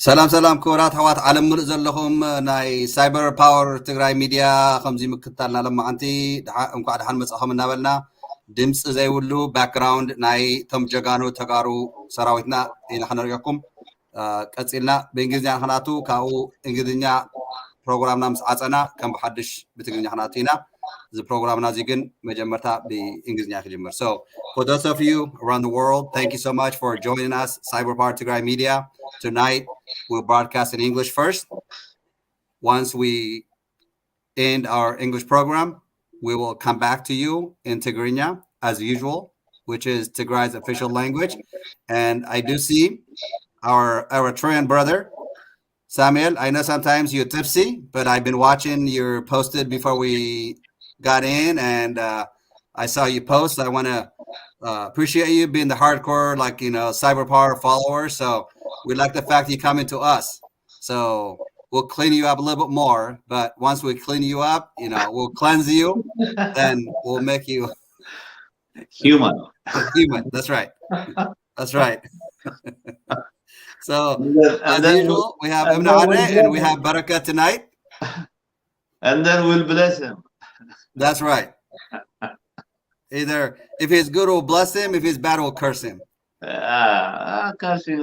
ሰላም ክብራት ሕዋት ዓለም ምሉእ ዘለኹም ናይ ሳይበር ፓወር ትግራይ ሚድያ ከምዚ ምክታልና ለማዓንቲ እንኳዕ ድሓን መጻኹም እናበልና ድምፂ ዘይብሉ ባክግራውንድ ናይ ቶም ጀጋኑ ተጋሩ ሰራዊትና ኢና ክነሪአኩም ቀፂልና ብእንግሊዝኛ ክናቱ ካብኡ እንግሊዝኛ ፕሮግራምና ምስ ዓፀና ከም ብሓድሽ ብትግርኛ ክናቱ ኢና እዚ ፕሮግራምና እዚ ግን መጀመርታ ብእንግሊዝኛ ክጅምር so for those of you around the world thank you so much for joining us cyber power Tigray media tonight we'll broadcast in English first once we end our English program we will come back to you in Tigrinya as usual which is Tigray's official language and I do see our Eritrean brother Samuel, I know sometimes you're tipsy, but I've been watching your posted before we got in, and I saw you post. I want to appreciate you being the hardcore, cyber power follower. So we like the fact you come into us. So we'll clean you up a little bit more, but once we clean you up, we'll cleanse you, then we'll make you human. Human. That's right. That's right. So, as usual, we have Ibn Ade and we have Baraka tonight. And then we'll bless him. That's right. Either if he's good, we'll bless him. If he's bad, we'll curse him. Cursing,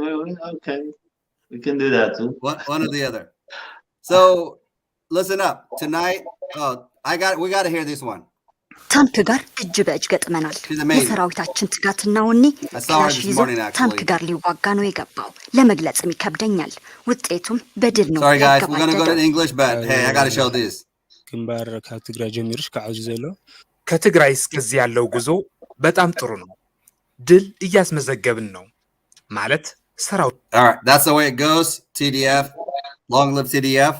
okay. We can do that too. One or the other. So, listen up. Tonight, we got to hear this one. ታንክ ጋር እጅ በእጅ ገጥመናል። የሰራዊታችን ትጋትና ወኔ ክላሽ ይዞ ታንክ ጋር ሊዋጋ ነው የገባው። ለመግለጽም ይከብደኛል። ውጤቱም በድል ነው። Sorry guys, we're going to go to English, but hey, I got to show this. ግንባር ከትግራይ ጀምሮሽ ከአዙ ዘሎ ከትግራይ እስከዚህ ያለው ጉዞ በጣም ጥሩ ነው። ድል እያስመዘገብን ነው ማለት ሰራው All right, that's the way it goes. TDF, long live TDF.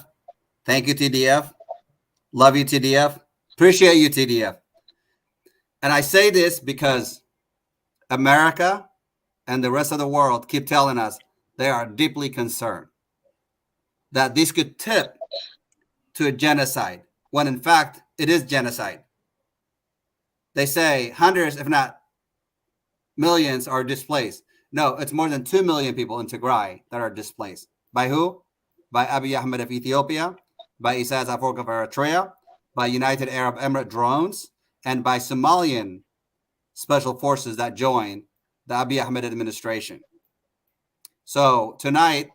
Thank you TDF. Love you TDF. Appreciate you TDF. And I say this because America and the rest of the world keep telling us they are deeply concerned that this could tip to a genocide, when in fact it is genocide. They say hundreds, if not millions, are displaced. No, it's more than 2 million people in Tigray that are displaced. By who? By Abiye of Ethiopia, by Isaias Afwerki of Eritrea, by United Arab Emirates drones, and by Somalian special forces that joined the Abiy Ahmed administration. So tonight,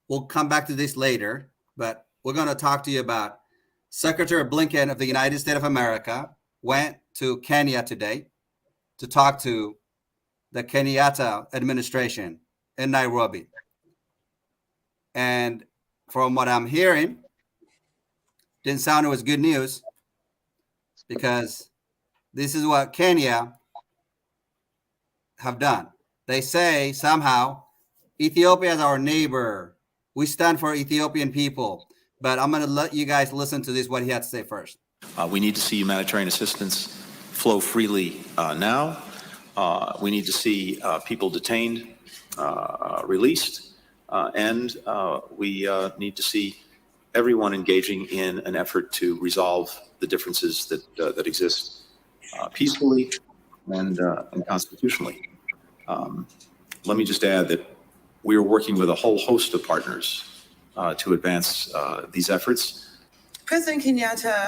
we'll come back to this later, but we're going to talk to you about Secretary Blinken of the United States of America went to Kenya today to talk to the Kenyatta administration in Nairobi. And from what I'm hearing, didn't sound it was good news because this is what Kenya have done. They say somehow Ethiopia is our neighbor. We stand for Ethiopian people. But I'm going to let you guys listen to this, what he had to say first. We need to see humanitarian assistance flow freely now. We need to see people detained, released, and we need to see everyone engaging in an effort to resolve the differences that exist peacefully and constitutionally. Let me just add that we are working with a whole host of partners to advance these efforts. President Kenyatta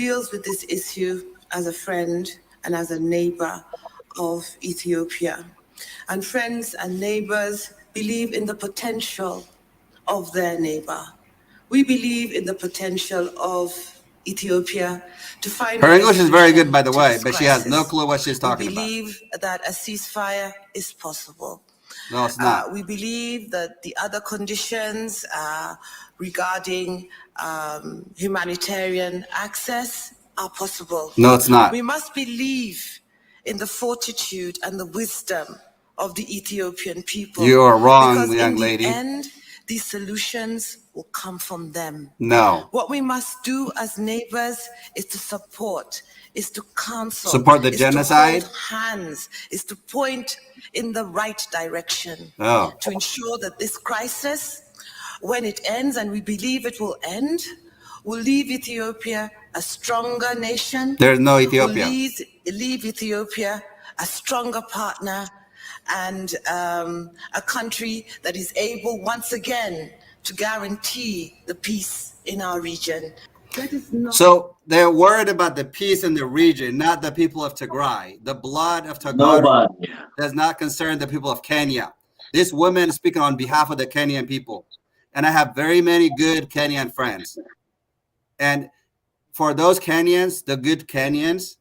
deals with this issue as a friend and as a neighbor of Ethiopia. And friends and neighbors believe in the potential of their neighbor. We believe in the potential of Ethiopia to find. Her English is very good, by the way, but she has no clue what she's talking about. We believe that a ceasefire is possible. No, it's not. We believe that the other conditions regarding humanitarian access are possible. No, it's not. We must believe in the fortitude and the wisdom of the Ethiopian people. You are wrong, young lady. In the end, these solutions will come from them. No. What we must do as neighbors is to support, is to counsel, support the genocide, to hold hands, is to point in the right direction to ensure that this crisis, when it ends, and we believe it will end, will leave Ethiopia a stronger nation. There's no Ethiopia. Will leave Ethiopia a stronger partner, and a country that is able once again to guarantee the peace in our region. So they're worried about the peace in the region, not the people of Tigray. The blood of Tigray does not concern the people of Kenya. This woman is speaking on behalf of the Kenyan people. And I have very many good Kenyan friends. And for those Kenyans, the good Kenyans,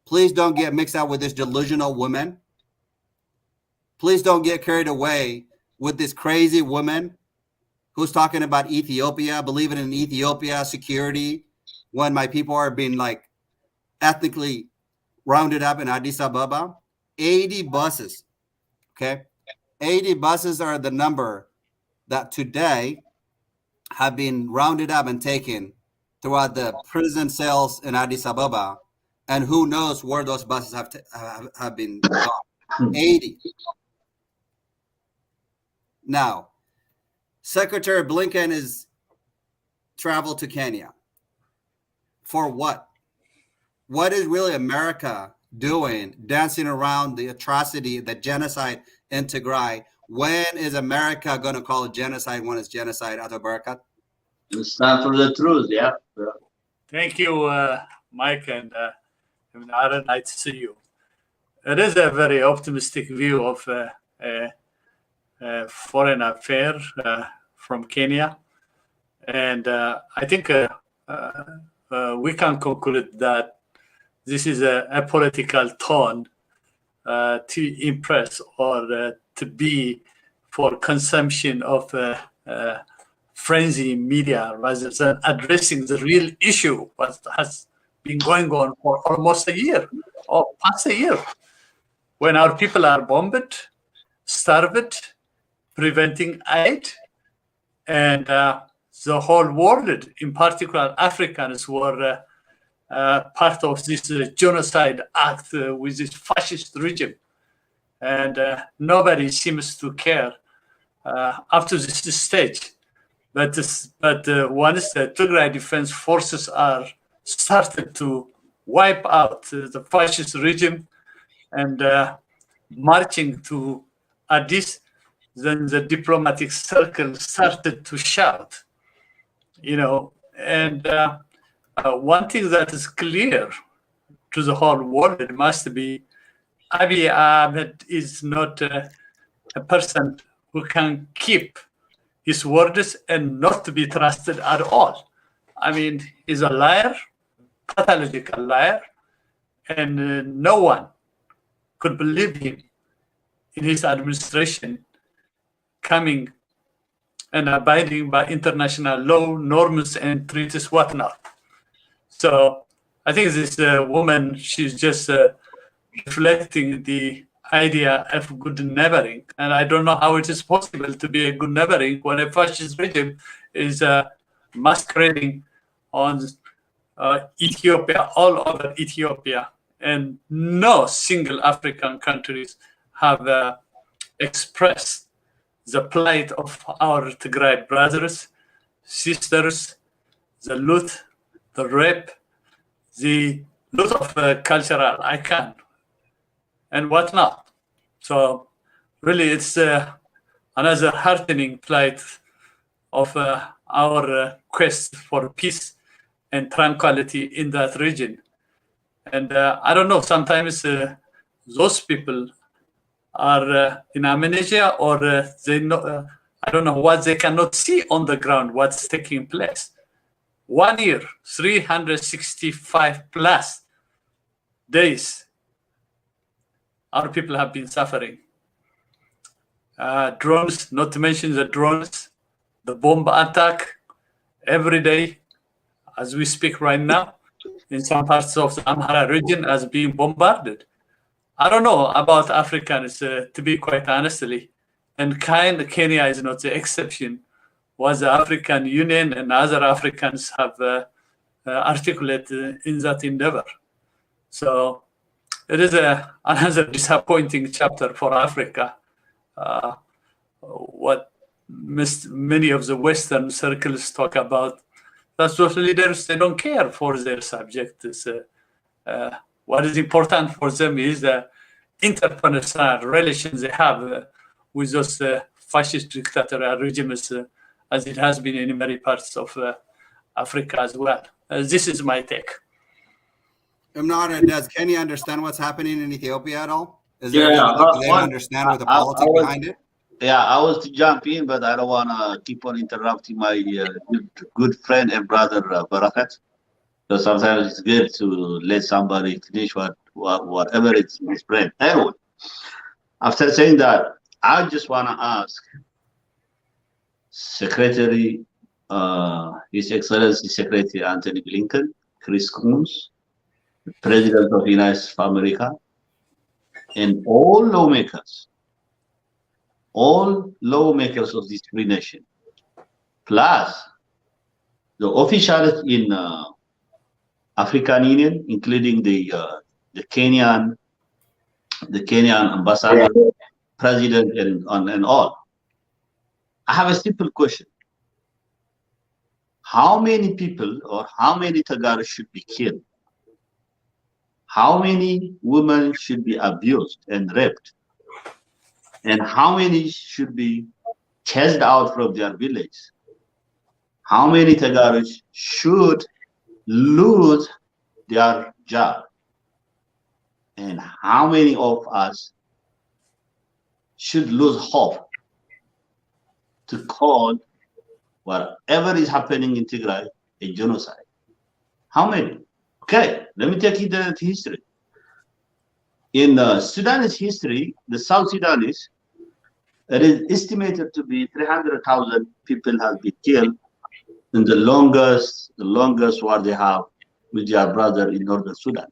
please don't get mixed up with this delusional woman. Please don't get carried away with this crazy woman who's talking about Ethiopia, believing in Ethiopia security, when my people are being like ethnically rounded up in Addis Ababa. 80 buses, okay? 80 buses are the number that today have been rounded up and taken throughout the prison cells in Addis Ababa, and who knows where those buses have been gone. 80. Now, Secretary Blinken is traveled to Kenya. For what? What is really America doing, dancing around the atrocity, the genocide in Tigray? When is America going to call it genocide when it's genocide, Ato Barakat? It's time for the truth, yeah. Thank you, Mike, and Aaron, nice to see you. It is a very optimistic view of foreign affairs from Kenya. And I think we can conclude that this is a political tone to impress or to be for consumption of frenzy media rather than addressing the real issue, what has been going on for almost a year or past a year, when our people are bombed, starved, preventing aid, and the whole world, in particular Africans, were part of this genocide act with this fascist regime. And nobody seems to care up to this stage. But once the Tigray Defense Forces are started to wipe out the fascist regime and marching to Addis, then the diplomatic circle started to shout, and one thing that is clear to the whole world, it must be Abiy Ahmed is not a person who can keep his words and not to be trusted at all. I mean, he's a liar, pathological liar, and no one could believe him in his administration coming and abiding by international law, norms, and treaties, whatnot. So I think this woman, she's just reflecting the idea of good neighboring. And I don't know how it is possible to be a good neighboring when a fascist regime is masquerading on Ethiopia, all over Ethiopia. And no single African countries have expressed the plight of our Tigray brothers, sisters, the loot, the rape, the loot of cultural icon, and whatnot. So really it's another heartening plight of our quest for peace and tranquility in that region. And I don't know, sometimes those people are in amnesia, or they know, I don't know what they cannot see on the ground, what's taking place. 1 year, 365 plus days, our people have been suffering. Drones, not to mention the drones, the bomb attack every day, as we speak right now, in some parts of the Amhara region, as being bombarded. I don't know about Africans, to be quite honestly, and Kenya is not the exception, what the African Union and other Africans have articulated in that endeavor. So it is another disappointing chapter for Africa. What many of the Western circles talk about, that's those leaders, they don't care for their subjects. What is important for them is interpersonal relations they have with those fascist dictatorial regimes, as it has been in many parts of Africa as well. This is my take. Does Kenya understand what's happening in Ethiopia at all? Is Yeah, there they don't understand what the politics behind it? Yeah, I was to jump in, but I don't want to keep on interrupting my good friend and brother Barakat. So sometimes it's good to let somebody finish whatever it's in his brain. Anyway, after saying that, I just want to ask Secretary, His Excellency Secretary Anthony Blinken, Chris Coons, the President of the United States of America, and all lawmakers of this free nation, plus the officials in African Union, including the Kenyan ambassador, president, and all. I have a simple question: how many people or how many Tagaris should be killed? How many women should be abused and raped? And how many should be chased out from their village? How many Tagaris should lose their job? And how many of us should lose hope to call whatever is happening in Tigray a genocide? How many? Okay, let me take you to history. In Sudanese history, the South Sudanese, it is estimated to be 300,000 people have been killed in the longest war they have with their brother in northern Sudan.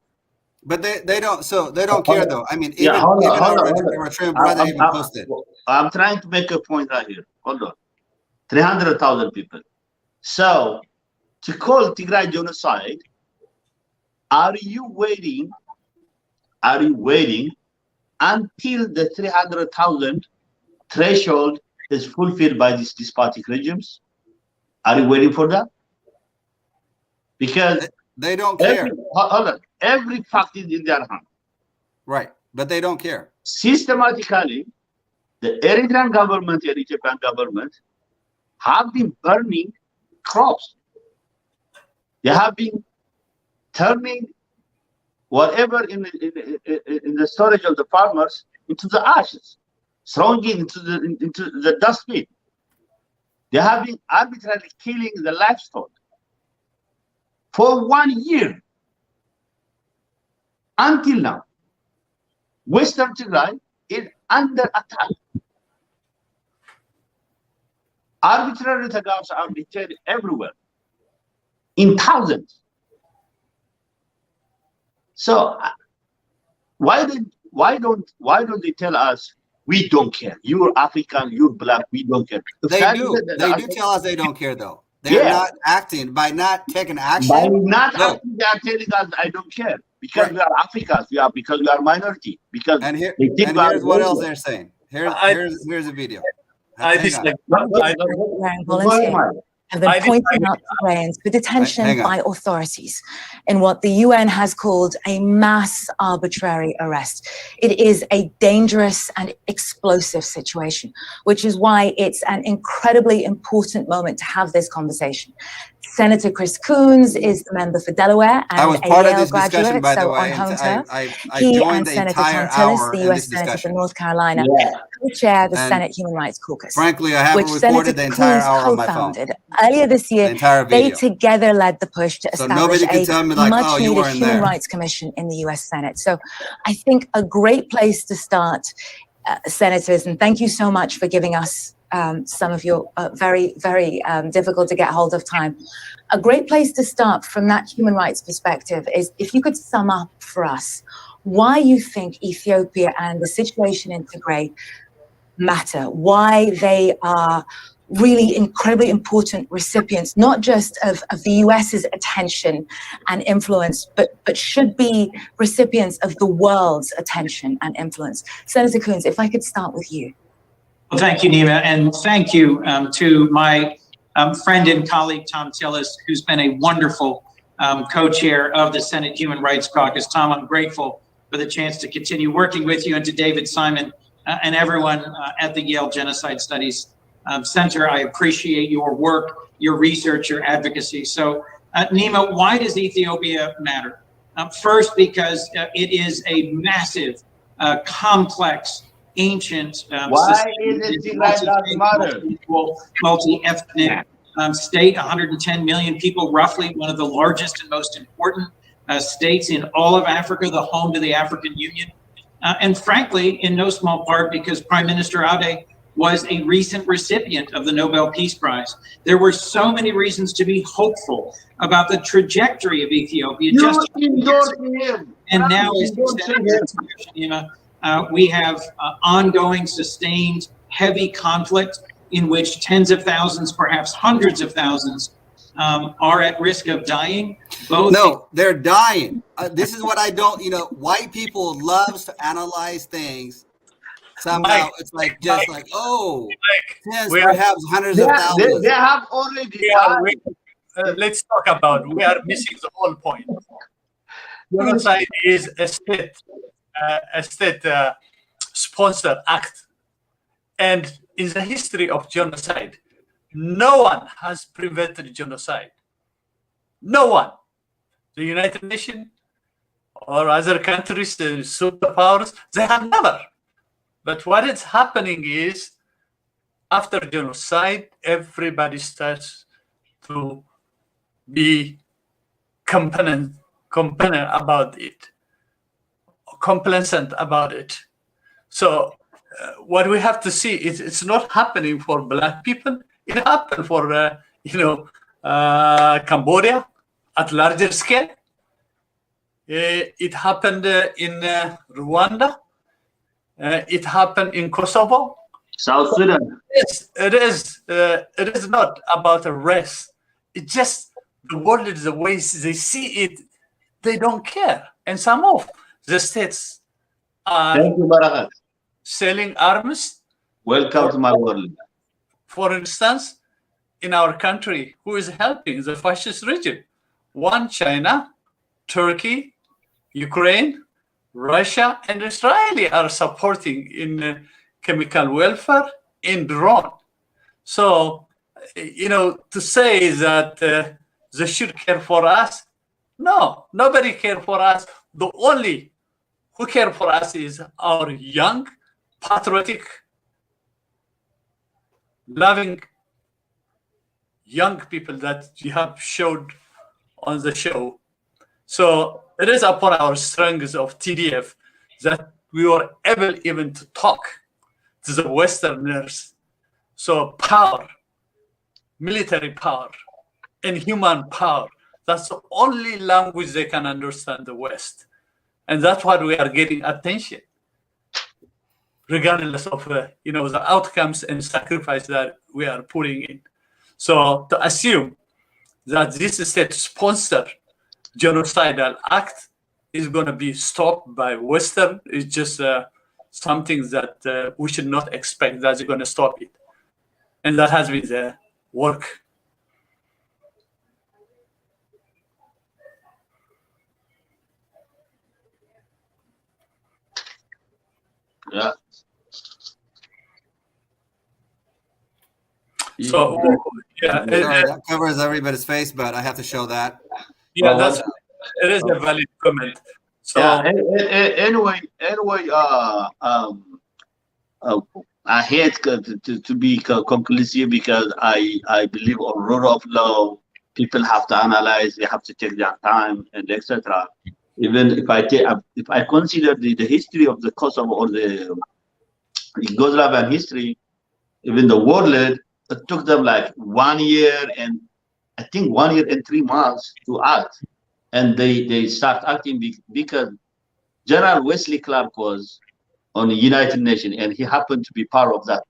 But they don't care though. I mean, even hold on. Eritrean brother even posted. I'm trying to make a point right here. Hold on. 300,000 people. So to call Tigray genocide, are you waiting until the 300,000 threshold is fulfilled by these despotic regimes? Are you waiting for that? Because they don't care. Hold on. Every fact is in their hand. Right, but they don't care. Systematically, the Eritrean government and Ethiopian government have been burning crops. They have been turning whatever in the storage of the farmers into the ashes, throwing it into the dustbin. They have been arbitrarily killing the livestock for 1 year. Until now, Western Tigray is under attack. Arbitrary Tagars are detained everywhere, in thousands. So why don't they tell us we don't care? You're African, you're black, we don't care. They do tell us they don't care though. They're not acting by not taking action. By not acting, they are telling us I don't care. Because we are Africans, because we are minority. Because here's what else they're saying. Here's a video. Have been pointing out Tigrayans for detention by authorities in what the UN has called a mass arbitrary arrest. It is a dangerous and explosive situation, which is why it's an incredibly important moment to have this conversation. Senator Chris Coons is the member for Delaware and a Yale graduate, so on home turf. He and Senator Tom Tillis, the U.S. Senator for North Carolina, co-chair the Senate Human Rights Caucus, frankly, I haven't recorded the entire hour on my phone. Earlier this year, they together led the push to establish a much-needed Human Rights Commission in the U.S. Senate. So I think a great place to start, senators, and thank you so much for giving us some of your very, very difficult to get hold of time. A great place to start from that human rights perspective is if you could sum up for us why you think Ethiopia and the situation in Tigray matter, why they are really incredibly important recipients, not just of the US's attention and influence, but should be recipients of the world's attention and influence. Senator Coons, if I could start with you. Well, thank you, Nima, and thank you to my friend and colleague, Tom Tillis, who's been a wonderful co-chair of the Senate Human Rights Caucus. Tom, I'm grateful for the chance to continue working with you, and to David Simon and everyone at the Yale Genocide Studies Center. I appreciate your work, your research, your advocacy. So, Nima, why does Ethiopia matter? First, because it is a massive, complex, ancient, why is it Tigray doesn't matter? Multi-ethnic state, 110 million people, roughly one of the largest and most important states in all of Africa, the home to the African Union. And frankly, in no small part because Prime Minister Abiy was a recent recipient of the Nobel Peace Prize. There were so many reasons to be hopeful about the trajectory of Ethiopia. And now, as you said, we have ongoing, sustained, heavy conflict in which tens of thousands, perhaps hundreds of thousands, are at risk of dying. No, they're dying. This is what I don't, white people love to analyze things. Somehow it's like just like, oh, tens, perhaps hundreds of thousands. They have already died. Let's talk about, we are missing the whole point. Genocide is a state sponsored act. And in the history of genocide, no one has prevented genocide. No one. The United Nations or other countries, the superpowers, they have never. But what is happening is, after genocide, everybody starts to be complacent about it. So what we have to see is it's not happening for Black people. It happened for, Cambodia at larger scale. It happened in Rwanda. It happened in Kosovo. South Sudan. Yes, it is. It is not about a race. It's just the world is the way they see it. They don't care. And some of the states are selling arms. Welcome to my world. For instance, in our country, who is helping the fascist regime? One, China, Turkey, Ukraine, Russia, and Israel are supporting in chemical welfare, in drone. So, to say that they should care for us, no, nobody care for us. The only who care for us is our young, patriotic, loving young people that you have showed on the show. So it is upon our strengths of TDF that we were able even to talk to the Westerners. So power, military power, and human power, that's the only language they can understand the West. And that's why we are getting attention, regardless of the outcomes and sacrifice that we are putting in. So to assume that this state-sponsored genocidal act is going to be stopped by Western is just something that we should not expect that's going to stop it. And that has been the work. Yeah. So sorry, that covers everybody's face, but I have to show that. Yeah, it is a valid comment. So anyway, I hate to be conclusive because I believe on rule of law. People have to analyze. They have to take their time and etc. Even if I consider the history of the Kosovo or the Yugoslavian history, even the warlord, it took them like 1 year and I think 1 year and 3 months to act, and they start acting because General Wesley Clark was on the United Nations and he happened to be part of that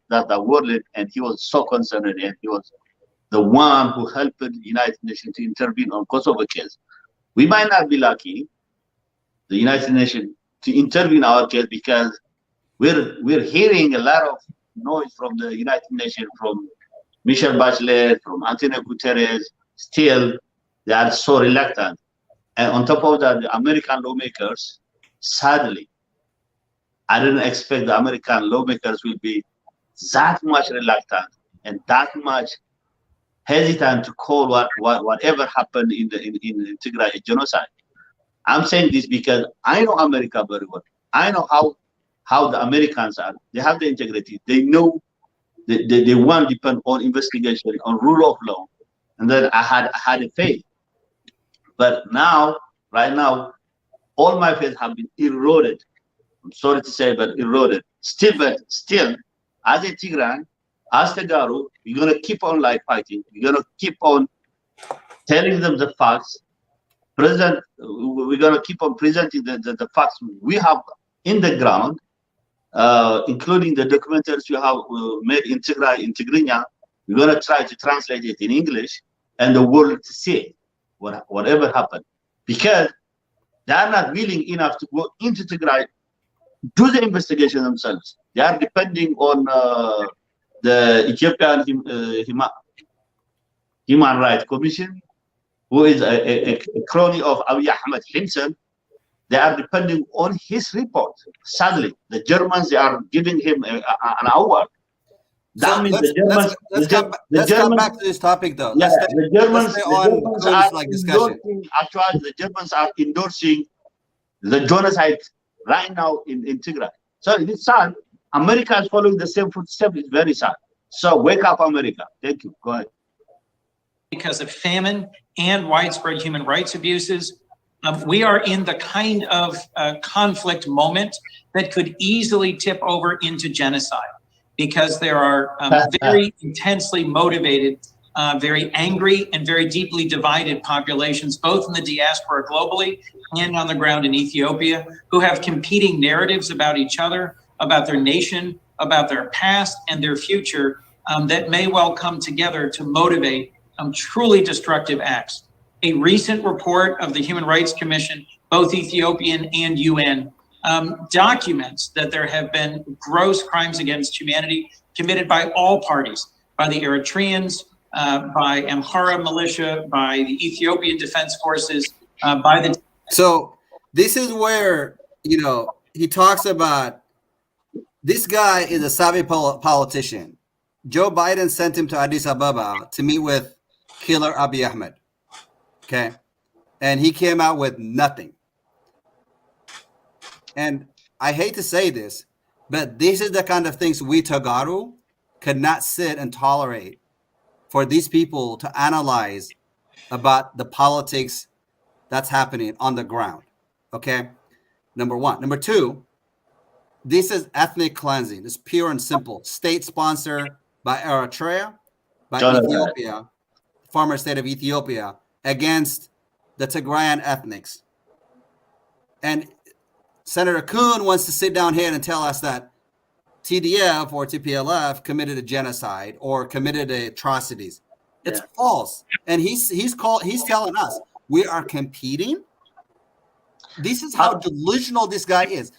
warlord, and he was so concerned and he was the one who helped the United Nations to intervene on Kosovo case. We might not be lucky, the United Nations, to intervene in our case because we're hearing a lot of noise from the United Nations, from Michelle Bachelet, from Antonio Guterres. Still, they are so reluctant. And on top of that, the American lawmakers sadly, I didn't expect the American lawmakers will be that much reluctant and that much hesitant to call whatever happened in Tigray a genocide. I'm saying this because I know America very well. I know how the Americans are. They have the integrity. They know they want to depend on investigation, on rule of law, and then I had a faith. But now, right now, all my faith have been eroded. I'm sorry to say, but eroded. Still, as a Tigray, as Tegaru, we're gonna keep on fighting. We're gonna keep on telling them the facts. We're gonna keep on presenting the facts we have in the ground, including the documentaries we have made in Tigray, in Tigrinya. We're gonna try to translate it in English and the world to see whatever happened, because they are not willing enough to go into Tigray, do the investigation themselves. They are depending on the Ethiopian Human Rights Commission, who is a crony of Abiy Ahmed himself. They are depending on his report. Sadly, the Germans, they are giving him an award. That means let's come back to this topic, though. Yeah, the Germans are discussion. Actually, the Germans are endorsing the genocide right now in Tigray. So it's sad. America is following the same footsteps. It's very sad. So wake up, America. Thank you. Go ahead. Because of famine and widespread human rights abuses, we are in the kind of conflict moment that could easily tip over into genocide, because there are very intensely motivated, very angry and very deeply divided populations, both in the diaspora globally and on the ground in Ethiopia, who have competing narratives about each other, about their nation, about their past and their future, that may well come together to motivate truly destructive acts. A recent report of the Human Rights Commission, both Ethiopian and UN, documents that there have been gross crimes against humanity committed by all parties, by the Eritreans, by Amhara militia, by the Ethiopian Defense Forces, by the... So this is where, he talks about, this guy is a savvy politician. Joe Biden sent him to Addis Ababa to meet with killer Abiy Ahmed. Okay. And he came out with nothing. And I hate to say this, but this is the kind of things we Tagaru could not sit and tolerate, for these people to analyze about the politics that's happening on the ground. Okay. Number one. Number two, this is ethnic cleansing. It's pure and simple. State sponsored by Eritrea, by Ethiopia, former state of Ethiopia, against the Tigrayan ethnics. And Senator Kuhn wants to sit down here and tell us that TDF or TPLF committed a genocide or committed atrocities. It's false. And he's telling us we are competing. This is how delusional this guy is.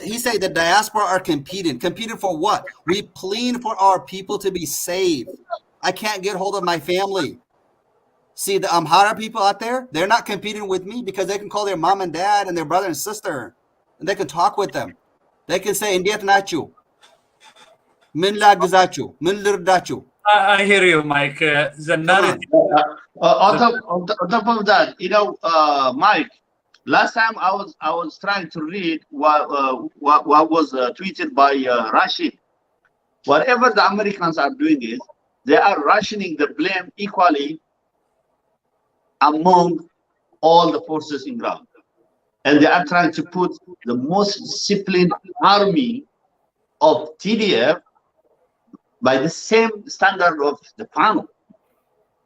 He said the diaspora are competing. Competing for what? We plead for our people to be saved. I can't get hold of my family. See, the Amhara people out there, they're not competing with me because they can call their mom and dad and their brother and sister, and they can talk with them. They can say, "Indiet nachu, min la gizachu, min lirdachu." I hear you, Mike. The narrative. On top of that, Mike, last time I was trying to read what was tweeted by Rashid. Whatever the Americans are doing is they are rationing the blame equally among all the forces in ground, and they are trying to put the most disciplined army of TDF by the same standard of the panel,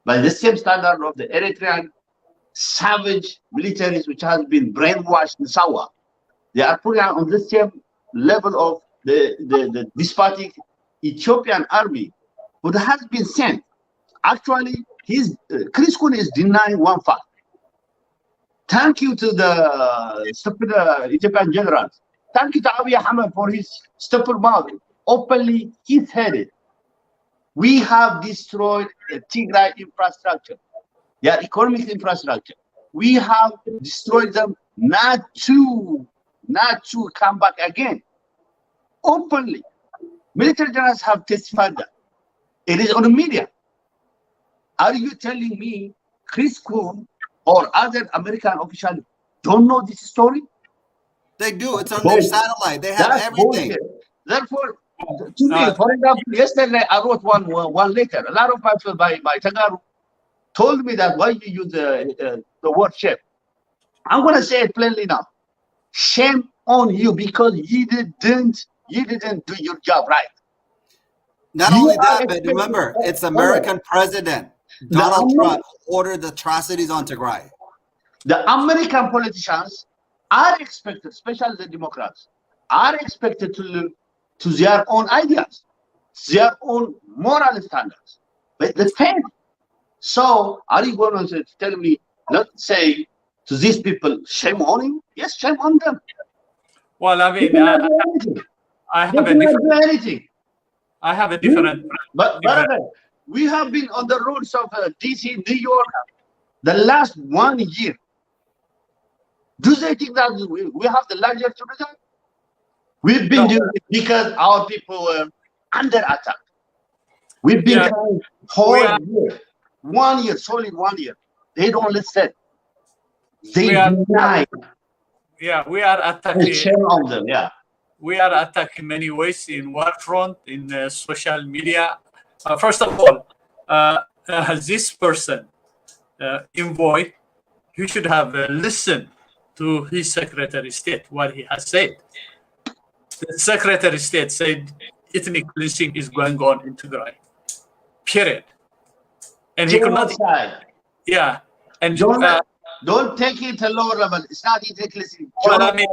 by the same standard of the Eritrean savage militaries which has been brainwashed in Sawa. They are putting on the same level of the despotic Ethiopian army who has been sent. Actually, Chris Kuhn is denying one fact. Thank you to the stupid Ethiopian generals. Thank you to Abiy Ahmed for his stupid mouth. Openly, he said it. We have destroyed the Tigray infrastructure, their economic infrastructure. We have destroyed them not to come back again openly. Military generals have testified that. It is on the media. Are you telling me Chris Coons or other American officials don't know this story? They do. It's on their satellite. They have everything. Bullshit. Therefore, to me, for example, yesterday I wrote one letter. A lot of people by Tagaru told me that why you use the word shame. I'm going to say it plainly now. Shame on you because you didn't do your job right. Not only that, but remember, it's American President Donald Trump who ordered the atrocities on Tigray. The American politicians are expected, especially the Democrats, are expected to live to their own ideas, their own moral standards. But the same. So are you going to tell me, not say to these people, shame on you? Yes, shame on them. Well, I mean, I have a different. But we have been on the roads of DC, New York, the last 1 year. Do they think that we have the luxury to do that? We've been doing it because our people were under attack. We've been trying whole year, 1 year, solid 1 year. They don't listen. They deny. Yeah, we are attacking. Shame on them. Yeah. We are attacked in many ways in war front, in social media. First of all, this person, envoy, he should have listened to his Secretary of State, what he has said. The Secretary of State said ethnic cleansing is going on in Tigray. Period. And he could not. Yeah. And don't take it to lower level. It's not ethnic cleansing. Well, I mean,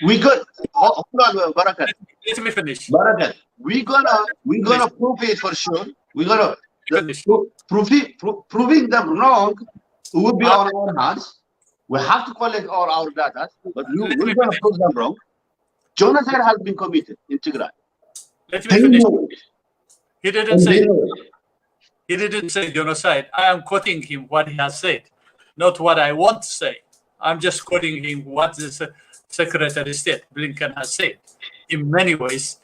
we good. Hold on, Barakat. Let me finish. Barakat, we're gonna prove it for sure. We're gonna proving them wrong will be on our hands. We have to collect all our data, but we're gonna prove them wrong. Genocide has been committed in Tigray. Let me finish. He didn't say. He didn't say genocide. I am quoting him what he has said, not what I want to say. I'm just quoting him what the Secretary of State Blinken has said. In many ways,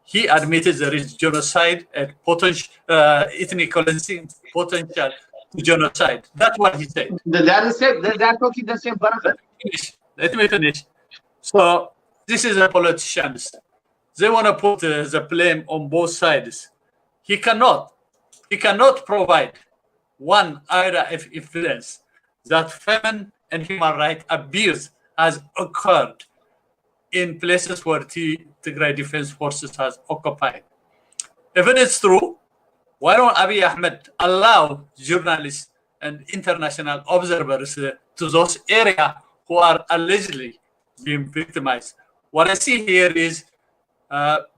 he admitted there is genocide and potential ethnic cleansing potential to genocide. That's what he said. They're talking the same paragraph. Let me finish. So this is the politicians. They want to put the blame on both sides. He cannot provide one area of evidence that famine and human rights abuse has occurred in places where Tigray Defense Forces has occupied. If it is true, why don't Abiy Ahmed allow journalists and international observers to those areas who are allegedly being victimized? What I see here is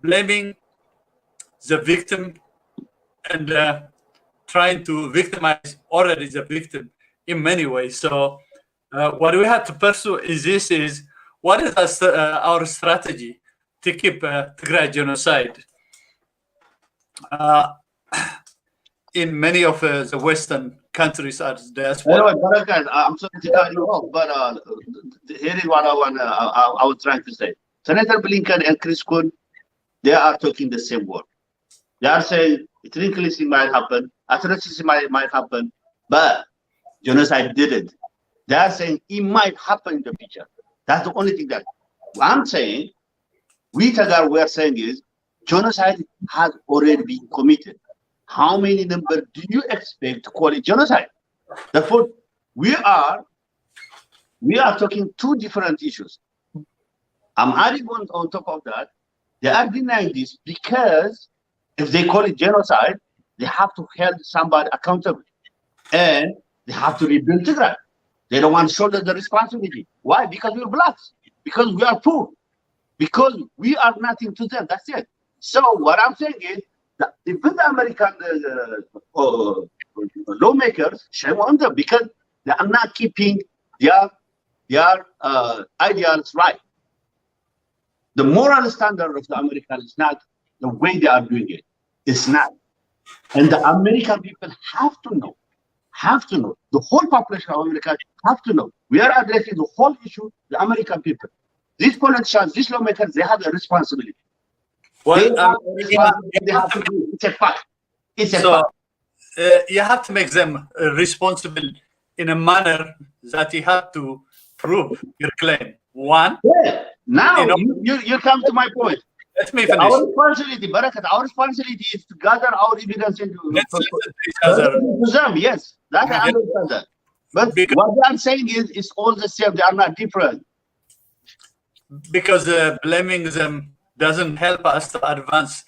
blaming the victim and trying to victimize already the victim in many ways. So what we have to pursue is what is our strategy to keep Tigray genocide in many of the Western countries as diaspora. I'm sorry to cut you off, but here is what I was trying to say. Senator Blinken and Chris Coons, they are talking the same word. They are saying ethnic cleansing might happen, atrocities might happen, but genocide didn't. They are saying it might happen in the future. That's the only thing that I'm saying. We are saying is genocide has already been committed. How many number do you expect to call it genocide? Therefore, we are talking two different issues. I'm adding one on top of that. They are denying this because if they call it genocide, they have to hold somebody accountable, and they have to rebuild Tigray. They don't want to shoulder the responsibility. Why? Because we're blacks. Because we are poor. Because we are nothing to them. That's it. So what I'm saying is that even the American lawmakers, shame on them because they are not keeping their ideals right. The moral standard of the Americans is not the way they are doing it. It's not. And the American people have to know, have to know. The whole population of America have to know. We are addressing the whole issue, the American people. These politicians, these lawmakers, they have a responsibility. Well, They have to do it. It's a fact. It's a fact. You have to make them responsible in a manner that you have to prove your claim. One. Yeah. Now you come to my point. Let me finish. Our responsibility, Barakat, our responsibility is to gather our evidence into them. Yes, that I understand that. But what I'm saying is all the same. They are not different. Because blaming them doesn't help us to advance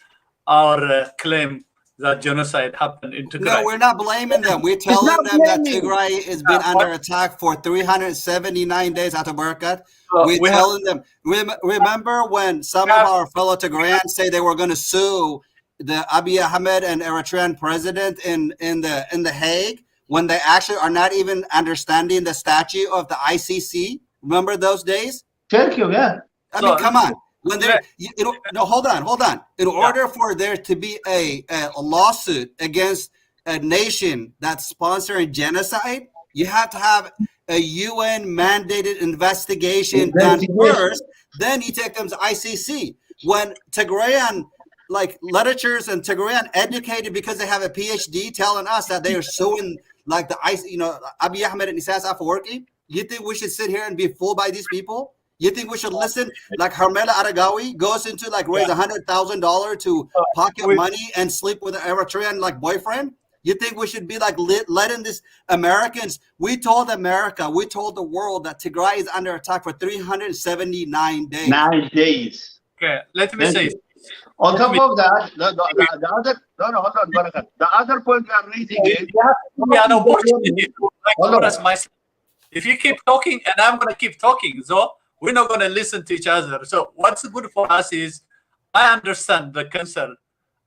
our claim that genocide happened in Tigray. No, we're not blaming them. We're telling them that Tigray has been under attack for 379 days after Barakat. We're telling them. Remember when some of our fellow Tigrayans say they were going to sue the Abiye Ahmed and Eritrean president in the Hague when they actually are not even understanding the statute of the ICC? Remember those days? Thank you. Yeah. I mean, come on. When there, no, hold on. In order for there to be a lawsuit against a nation that's sponsoring genocide, you have to have a UN mandated investigation done first. Then you take them to ICC. When Tigrayan literatures and Tigrayan educated because they have a PhD telling us that they are suing like the Abiy Ahmed and Isaias Afwerki, you think we should sit here and be fooled by these people? You think we should listen like Harmela Aragawi goes into raise $100,000 to pocket money and sleep with an Eritrean boyfriend? You think we should be letting these Americans? We told America, we told the world that Tigray is under attack for 379 days. 9 days. Okay, let me say. On top of that, the other point we are raising is if you keep talking and I'm going to keep talking, so we're not going to listen to each other. So what's good for us is I understand the concern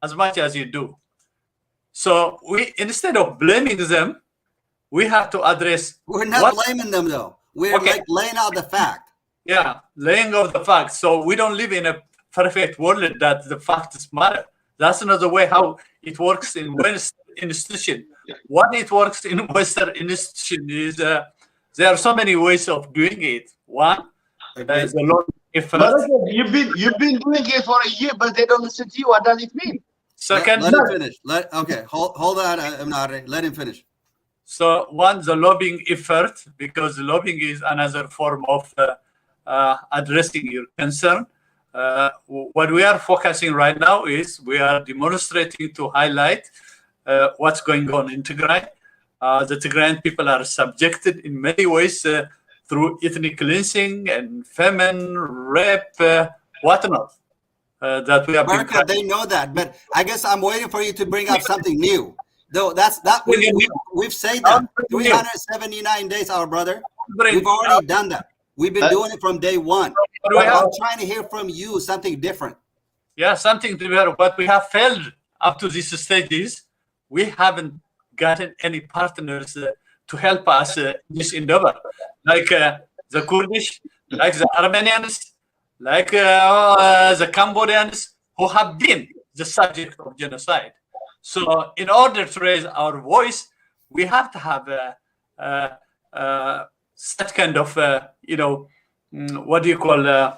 as much as you do. So we, instead of blaming them, we have to address. We're not blaming them though. We're laying out the fact. Yeah, laying out the facts. So we don't live in a perfect world that the facts matter. That's another way how it works in Western institution. What it works in Western institution is there are so many ways of doing it. One, there's a lot of effort. You've been doing it for a year, but they don't listen to you. What does it mean? Second, let him finish. Hold on, Imnare. Let him finish. So one, the lobbying effort, because lobbying is another form of addressing your concern. What we are focusing right now is we are demonstrating to highlight what's going on in Tigray. The Tigrayan people are subjected in many ways through ethnic cleansing and famine, rape, whatnot. That we have America, they know that, but I guess I'm waiting for you to bring up something new. Though we've said that 379 days, our brother. We've already done that. We've been doing it from day one. But I'm trying to hear from you something different. Yeah, something different. But we have failed up to this stage is we haven't gotten any partners to help us in this endeavor, like the Kurdish, like the Armenians, like the Cambodians, who have been the subject of genocide. So in order to raise our voice, we have to have such kind of, what do you call,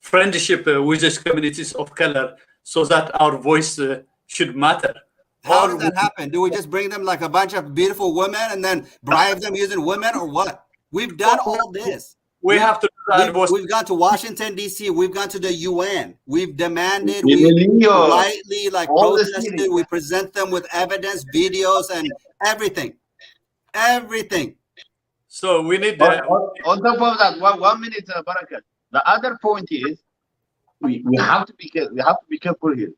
friendship with these communities of color, so that our voice should matter. How does that happen? Do we just bring them like a bunch of beautiful women and then bribe them using women, or what? We've done all this. We've gone to Washington, D.C. We've gone to the UN. We've demanded. We politely protested. We present them with evidence, videos, and everything. Everything. So we need. On top of that, 1 minute, Barakat. The other point is we have to be careful. We have to be careful here.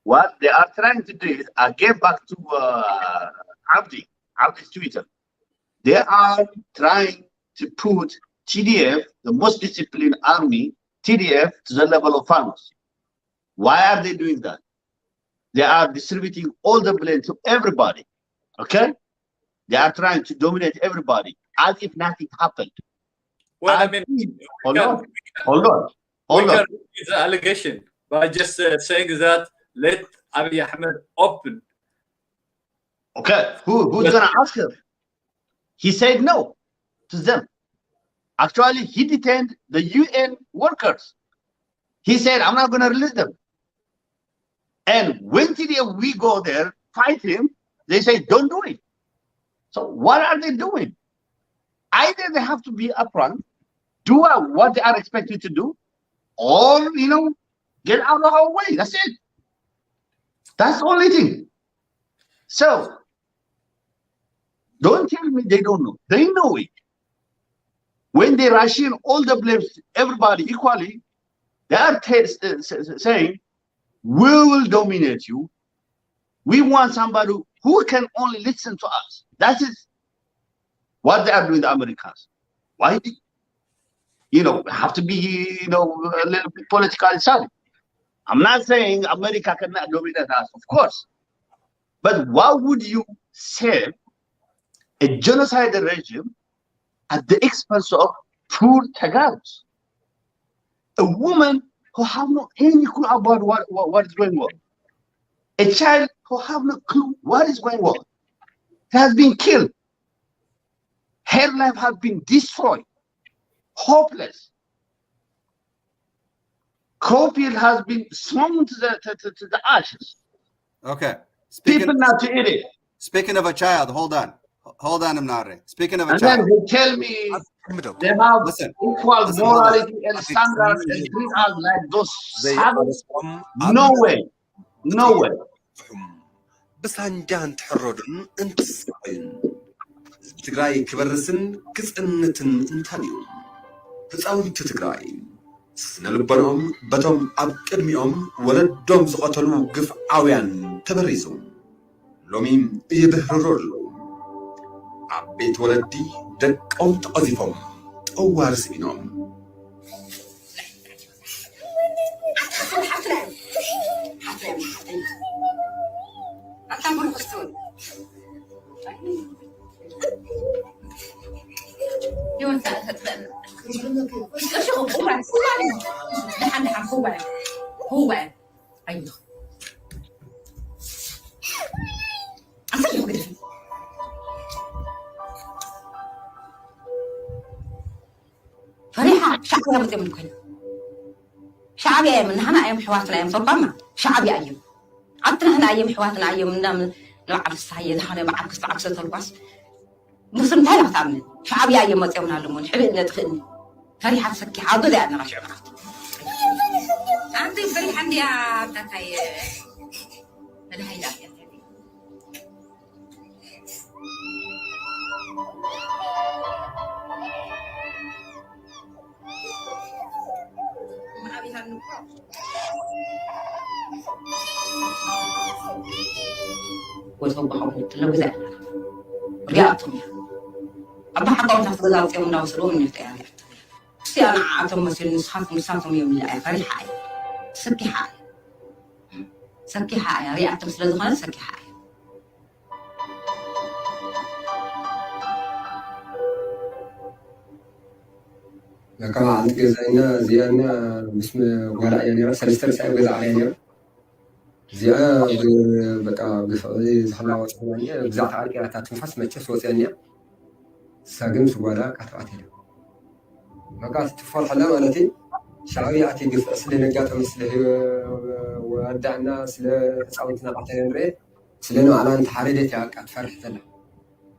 What they are trying to do is, I get back to Abdi's Twitter. They are trying to put TDF, the most disciplined army, TDF, to the level of farmers. Why are they doing that? They are distributing all the blame to everybody. Okay? They are trying to dominate everybody as if nothing happened. Well, I mean, hold on. The allegation by just saying that let Abiy Ahmed open Okay, who's gonna ask him? He said no to them. Actually, he detained the UN workers. He said, I'm not gonna release them. And when TDF, we go there, fight him, they say, don't do it. So what are they doing? Either they have to be upfront, do what they are expected to do, or, get out of our way. That's it. That's the only thing. So don't tell me they don't know. They know it. When they rush in all the blames, everybody equally, they are saying, we will dominate you. We want somebody who can only listen to us. That is what they are doing, the Americans. Why? Have to be, a little bit politically savvy. I'm not saying America cannot dominate us, of course. But why would you save a genocidal regime at the expense of poor Tigrayans? A woman who have no any clue about what is going on. A child who have no clue what is going on. Has been killed. Her life has been destroyed. Hopeless. Copied has been thrown to the ashes. Okay. People not to eat it. Speaking of a child, hold on, Mnare. Speaking of a and child. And then they tell me they have equal morality and standards and treat us like those savages. No way. No way. بسانجان تحرودن انتسقين تግራይ ክበርስን ክጽንትን እንታልዩ ህፃውንቲ ትግራይ ስነልቦናኦም በቶም ኣብ ቅድሚኦም ወለዶም ዝቐተሉ ግፍዓውያን ተበሪዙ ሎሚ ይብህርሩ ኣብ ቤት ወለዲ ደቆም ተቐዚፎም ጠዋር ስኢኖም أتمنى خصون. يوم ثلاثة. شو هو لحد هو أيوه. أصلي كده. فريحة شعبي أبغى منكم. شعبي من هنا أيام حوارنا أيام صبما شعبي أيام. عطنا هنا أيام حواتنا أيام من نلعب الصحية دحنا مع عكس الباص مسلم تعرف تعمل شعبي أيام ما تيونا لمون حبيبنا تخدني فريحة تسكي عضو ده أنا راجع معك أنت فريحة عندي يا تاي هذا هيدا ما أبي هالنقطة وصبحوا تلوزات رجعتهم أبا حقهم تفضلوا يوم نوصلوا من التاني سيانا عاتهم مسؤولين نسخاتهم لسانهم يوم لا فري حاي سكي حاي ريعت مسلا زمان سكي حاي كما عندك زيانا باسم ولا يعني سلسلة ساعة وجزء عليها زياء بقى بفعل زحلاوة ثانية بزعت عليك أنا تنفس ما تشوف ثانية ساقم سوالا كتبعتها بقى تفعل حلا مالتي شعبي أعطي قف أصل نجات مثله وردعنا أصل ساوتنا بعتين نري أصلنا على أنت حريدة يا كات فرحتنا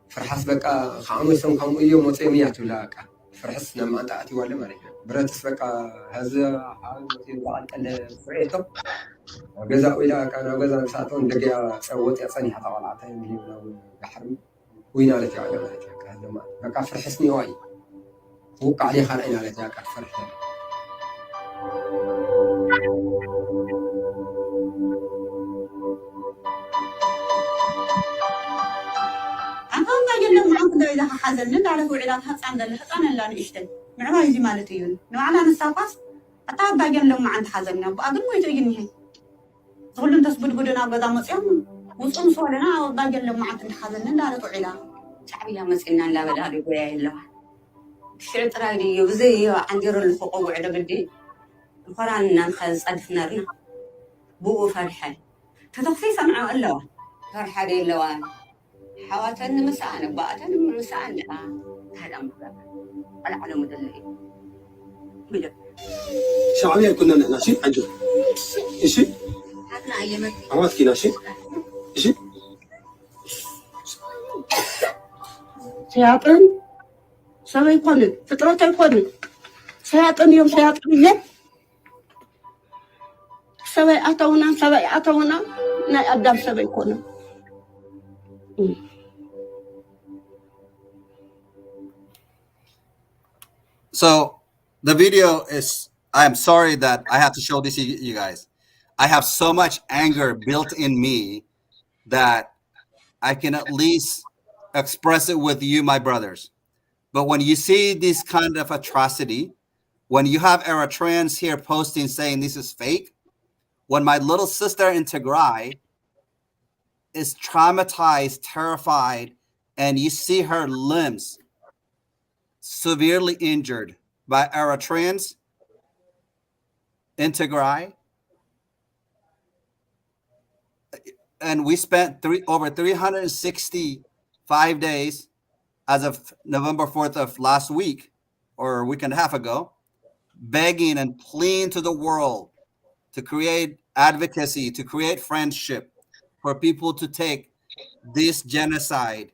فرحس بقى خامسهم كم يوم وتسميات ولا كات فرحسنا ما أنت أعطي ولا مالك برات بقى هذا حال مثير بعد كله فريتهم جزاء إلى كان جزاء ساعتون دقيقة سوت يصني حتى ولا عتين اللي بحرم وين على تعالى على تعالى هذا ما بقى فرحسني واي وقع عليه خلعين على تعالى فرحنا أنا جنب معك ده إذا حزننا على فعلات عندنا الحصان اللي أنا إشتن معنا يجي مالتيون معنا نسافس أتابع جنب معنا حزننا بقدر ما يتجيني هي تقولون تسبد بدنا بدأ مسيم وصوم سوالنا وباقي اللي ما عند حزننا على طعلا شعبي يا مسكنا لا بدأ يقول إلا شرط رايدي يوزي عندي رول فوق وعدا بدي القرآن نخز أدفنرنا بو فرحة تتخفي سمعه إلا فرحة دي إلا حواتن مسان بقتن مسان هذا أمر على مدلل بلا شعبية كنا ناشي عنجو إيشي حتنا أيامك عواتك ناشي إيشي سياطن سوي يكون فطرة يكون سياطن يوم سياطن يوم سوي أتونا نا أدم سوي يكون So the video is, I'm sorry that I have to show this to you guys. I have so much anger built in me that I can at least express it with you, my brothers. But when you see this kind of atrocity, when you have Eritreans here posting saying this is fake, when my little sister in Tigray is traumatized, terrified, and you see her limbs severely injured by Eritreans in Tigray, and we spent over 365 days as of November 4th of last week or a week and a half ago, begging and pleading to the world to create advocacy, to create friendship, for people to take this genocide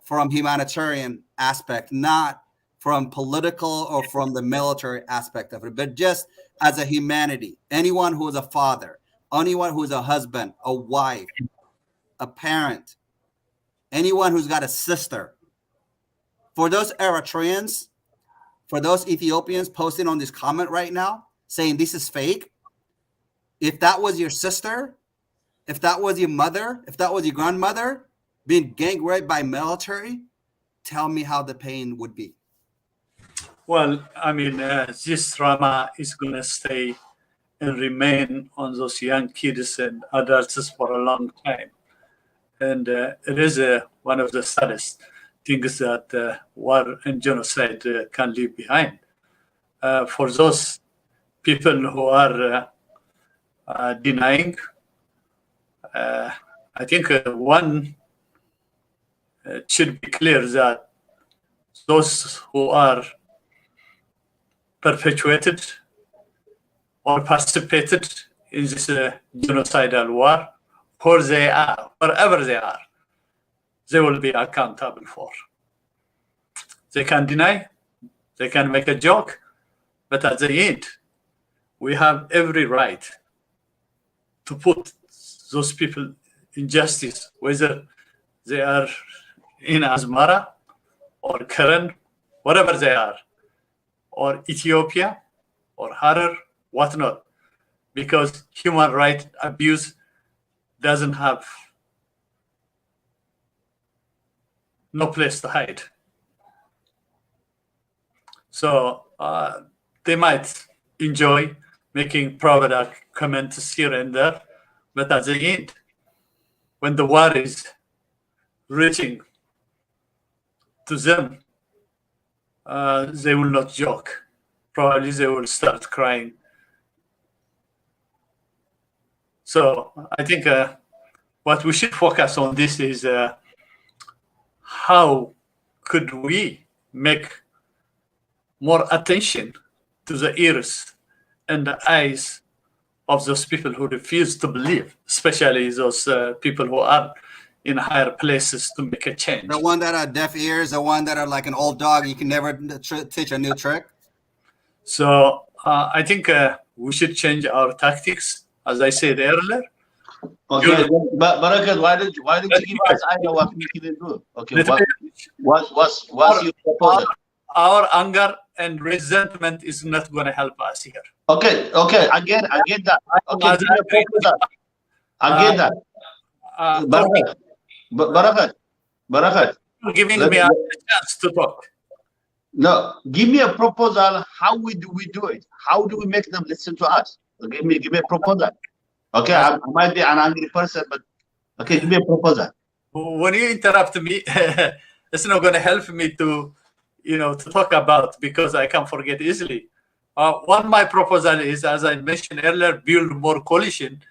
from humanitarian aspect, not from political or from the military aspect of it, but just as a humanity. Anyone who is a father, anyone who is a husband, a wife, a parent, anyone who's got a sister. For those Eritreans, for those Ethiopians posting on this comment right now, saying this is fake, if that was your sister, if that was your mother, if that was your grandmother being gang raped by military, tell me how the pain would be. Well, I mean, this trauma is going to stay and remain on those young kids and adults for a long time. And it is one of the saddest things that war and genocide can leave behind. For those people who are denying, I think one should be clear that those who are perpetuated or participated in this genocidal war, wherever they are, they will be accountable for. They can deny, they can make a joke, but at the end, we have every right to put those people in justice, whether they are in Asmara or Karen, wherever they are, or Ethiopia or Harar, whatnot, because human rights abuse doesn't have no place to hide. So they might enjoy making product comments here and there, but at the end, when the war is reaching to them, they will not joke. Probably they will start crying. So I think what we should focus on this is how could we make more attention to the ears and the eyes of those people who refuse to believe, especially those people who are in higher places to make a change. The one that are deaf ears, the one that are like an old dog, you can never teach a new trick. So I think we should change our tactics, as I said earlier. Okay, but Barakat, why did you give us idea what we can do? Okay, what's your proposal? Our anger and resentment is not going to help us here. Okay, I get that. Okay, give me a proposal. I get that. Barakat. Giving me a chance to talk. No, give me a proposal. How do we do it? How do we make them listen to us? Give me a proposal. Okay, I might be an angry person, but okay, give me a proposal. When you interrupt me, it's not going to help me to talk about, because I can forget easily. One my proposal is, as I mentioned earlier, build more coalition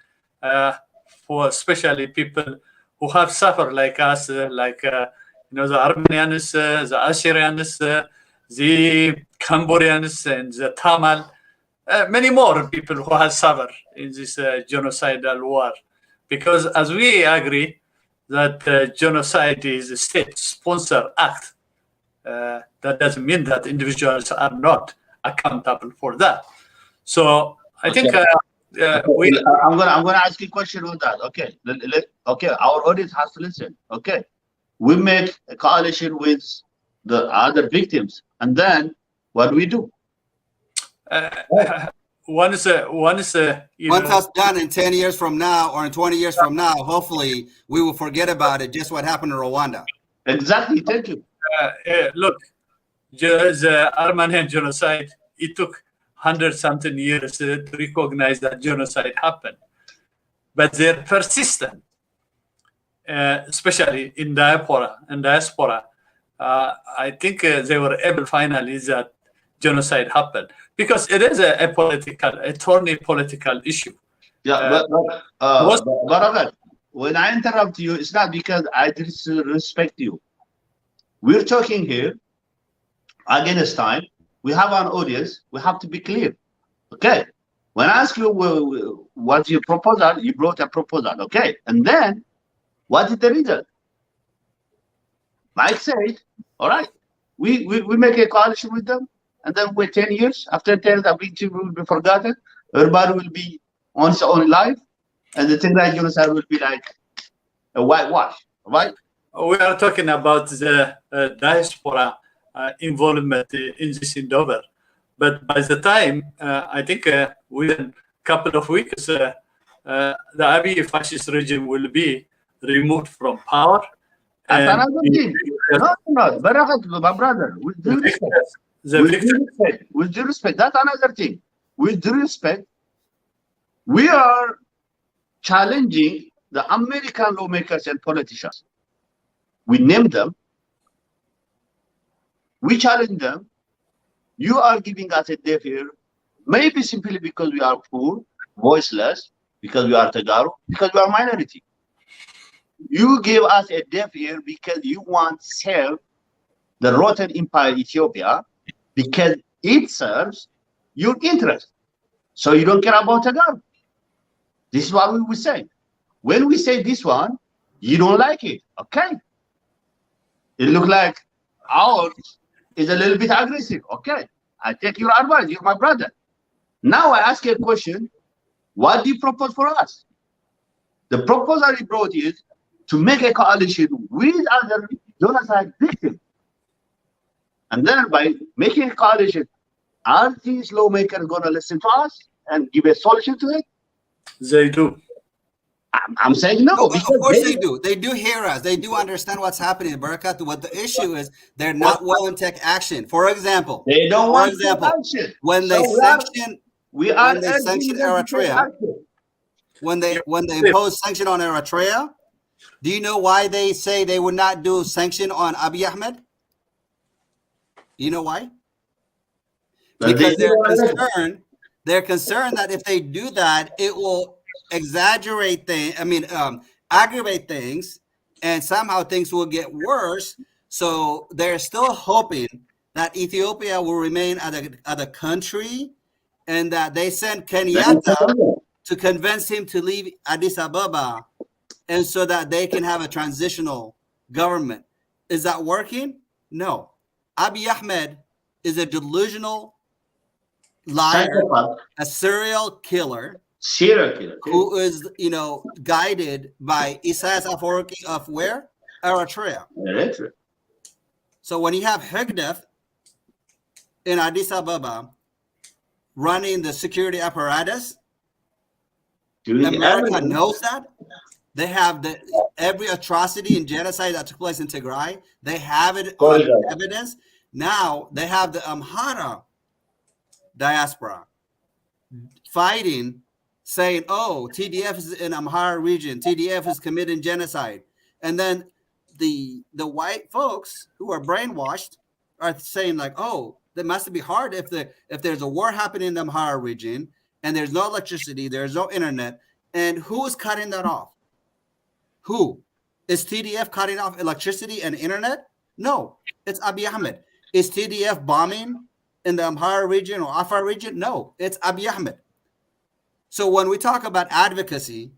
for especially people who have suffered like us, the Armenians, the Assyrians, the Cambodians, and the Tamil, many more people who have suffered in this genocidal war. Because as we agree that genocide is a state-sponsored act, that doesn't mean that individuals are not accountable for that. So I think I'm gonna ask you a question on that. Okay, okay, our audience has to listen. Okay, we make a coalition with the other victims, and then what do we do? Once that's done in 10 years from now or in 20 years from now, hopefully we will forget about it, just what happened in Rwanda. Exactly, thank you. Look, the Armenian genocide, it took 100-something years to recognize that genocide happened. But they're persistent, especially in diaspora. I think they were able finally that genocide happened, because it is a thorny political issue. Yeah, but when I interrupt you, it's not because I disrespect you. We're talking here against time. We have an audience. We have to be clear. Okay. When I ask you what's your proposal, you brought a proposal. Okay. And then what is the result? Mike said, all right, we make a coalition with them, and then wait 10 years. After 10 years, the victim will be forgotten. Everybody will be on his own life, and the Tigray genocide will be like a whitewash, right? We are talking about the diaspora involvement in this endeavor. But by the time, I think within a couple of weeks, the Abiye fascist regime will be removed from power. That's another thing. No, my brother, with due respect, that's another thing. With due respect, we are challenging the American lawmakers and politicians. We name them. We challenge them. You are giving us a deaf ear, maybe simply because we are poor, voiceless, because we are Tagaro, because we are minority. You give us a deaf ear because you want to sell the rotten empire Ethiopia, because it serves your interest. So you don't care about Tagaro. This is what we will say. When we say this one, you don't like it. Okay. It looks like ours is a little bit aggressive. Okay. I take your advice. You're my brother. Now I ask you a question. What do you propose for us? The proposal he brought is to make a coalition with other genocide victims. And then by making a coalition, are these lawmakers going to listen to us and give a solution to it? They do. I'm saying no. Of course they do. They do hear us. They do understand what's happening in Barakat. What the issue is, they're not willing to take action. For example, they don't want to take action. When they sanction Eritrea, when they impose sanction on Eritrea, do you know why they say they would not do sanction on Abiy Ahmed? Do you know why? Because they're concerned that if they do that, it will exaggerate things. Aggravate things, and somehow things will get worse. So they're still hoping that Ethiopia will remain as a country, and that they send Kenyatta to convince him to leave Addis Ababa, and so that they can have a transitional government. Is that working? No. Abiy Ahmed is a delusional liar, a serial killer who is, guided by Isaias Afwerki of where? Eritrea. So when you have Hegdef in Addis Ababa running the security apparatus, America knows that. They have every atrocity and genocide that took place in Tigray. They have it on evidence. Now they have the Amhara diaspora fighting, saying, oh, TDF is in Amhara region. TDF is committing genocide. And then the white folks who are brainwashed are saying like, oh, that must be hard if there's a war happening in the Amhara region and there's no electricity, there's no internet. And who is cutting that off? Who? Is TDF cutting off electricity and internet? No, it's Abiy Ahmed. Is TDF bombing in the Amhara region or Afar region? No, it's Abiy Ahmed. So when we talk about advocacy,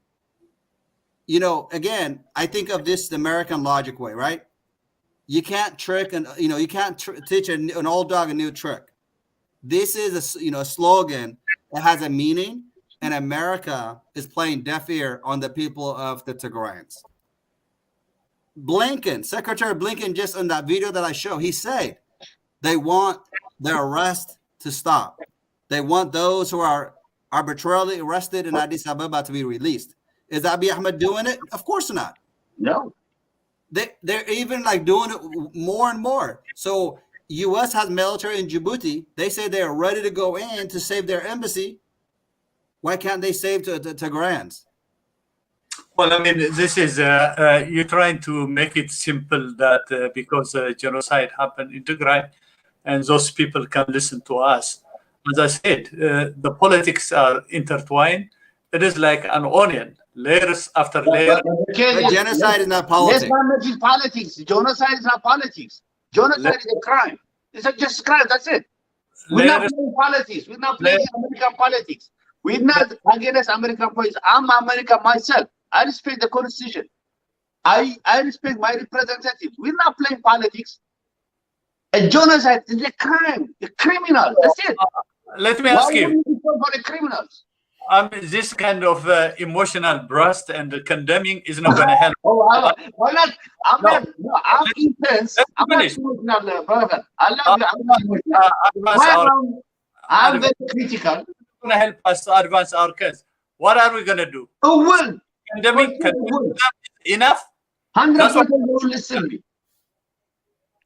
you know, again, I think of this the American logic way, right? You can't trick, and you can't teach an old dog a new trick. This is a slogan that has a meaning, and America is playing deaf ear on the people of the Tigrayans. Blinken, Secretary Blinken, just in that video that I show, he said they want their arrest to stop. They want those who are arbitrarily arrested in Addis Ababa to be released. Is Abiy Ahmed doing it? Of course not. No. They're even like doing it more and more. So U.S. has military in Djibouti. They say they are ready to go in to save their embassy. Why can't they save the Tigrayans? Well, I mean, this is you're trying to make it simple that because genocide happened in Tigray, and those people can listen to us. As I said, the politics are intertwined. It is like an onion, layers after layers. But genocide is not politics. Let's not make it politics. Genocide is not politics. Genocide is a crime. It's just a crime. That's it. We're not playing politics. We're not playing American politics. We're not against American politics. I'm American myself. I respect the Constitution. I respect my representatives. We're not playing politics. A genocide is a crime, a criminal. That's it. Let me ask you. Why would we go for the criminals? This kind of emotional burst and condemning is not going to help. Why not? I'm intense. I'm not emotional, brother. I love you. I'm very critical. Going to help us to advance our case. What are we going to do? Who will? Condemning enough? 100% will listen me.